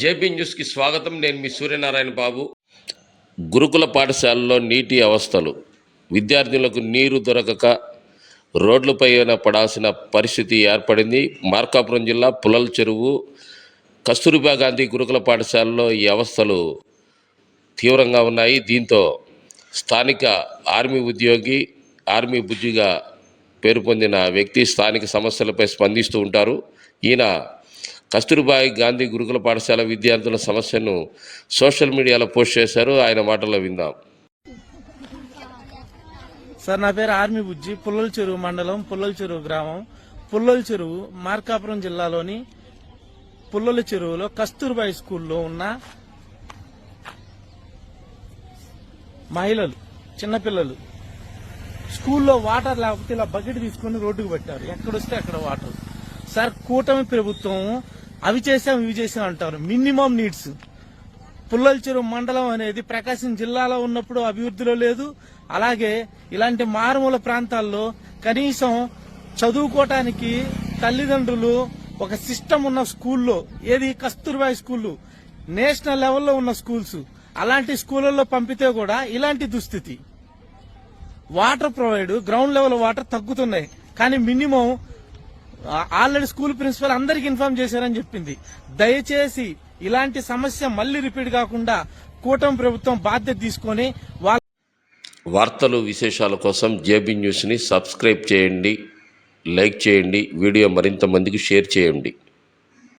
JB న్యూస్కి స్వాగతం. నేను మీ సూర్యనారాయణ బాబు. గురుకుల పాఠశాలలో నీటి అవస్థలు. విద్యార్థులకు నీరు దొరకక రోడ్లపైన పడాల్సిన పరిస్థితి ఏర్పడింది. మార్కాపురం జిల్లా పుల్లల చెరువు కస్తూర్బా గాంధీ గురుకుల పాఠశాలలో ఈ అవస్థలు తీవ్రంగా ఉన్నాయి. దీంతో స్థానిక ఆర్మీ ఉద్యోగి, ఆర్మీ బుజ్జిగా పేరు పొందిన వ్యక్తి స్థానిక సమస్యలపై స్పందిస్తూ ఉంటారు. ఈయన కస్తూర్బా గాంధీ గురుకుల పాఠశాల విద్యార్థుల సమస్యను సోషల్ మీడియాలో పోస్ట్ చేశారు. ఆయన మాటల్లో విందాం. సార్, నా పేరు ఆర్మీ బుజ్జి. పుల్లల చెరువు మండలం, పుల్లల చెరువు గ్రామం, పుల్లల చెరువు మార్కాపురం జిల్లాలోని పుల్లల చెరువులో కస్తూర్బా స్కూల్లో ఉన్న మహిళలు, చిన్నపిల్లలు స్కూల్లో వాటర్ లేకపోతే ఇలా బకెట్ తీసుకుని రోడ్డుకు పెట్టారు. ఎక్కడొస్తే అక్కడ వాటర్. సార్, కూటమి ప్రభుత్వం అవి చేసాం ఇవి చేసాం అంటారు. Minimum needs. పుల్లల చెరువు మండలం అనేది ప్రకాశం జిల్లాలో ఉన్నప్పుడు అభివృద్ధిలో లేదు. అలాగే ఇలాంటి మారుమూల ప్రాంతాల్లో కనీసం చదువుకోవటానికి తల్లిదండ్రులు ఒక సిస్టమ్ ఉన్న స్కూల్లో, ఏది కస్తూర్బా స్కూళ్ళు నేషనల్ లెవెల్లో ఉన్న స్కూల్స్, అలాంటి స్కూళ్ళల్లో పంపితే కూడా ఇలాంటి దుస్థితి. Water provide, ground level water తగ్గుతున్నాయి. కానీ మినిమం ఆల్రెడీ స్కూల్ ప్రిన్సిపల్ అందరికి ఇన్ఫార్మ్ చేశారని చెప్పింది. దయచేసి ఇలాంటి సమస్య మళ్లీ రిపీట్ కాకుండా కూటమి ప్రభుత్వం బాధ్యత తీసుకొని వార్తలు విశేషాల కోసం జేబీ న్యూస్ని సబ్స్క్రైబ్ చేయండి, లైక్ చేయండి, వీడియో మరింత మందికి షేర్ చేయండి.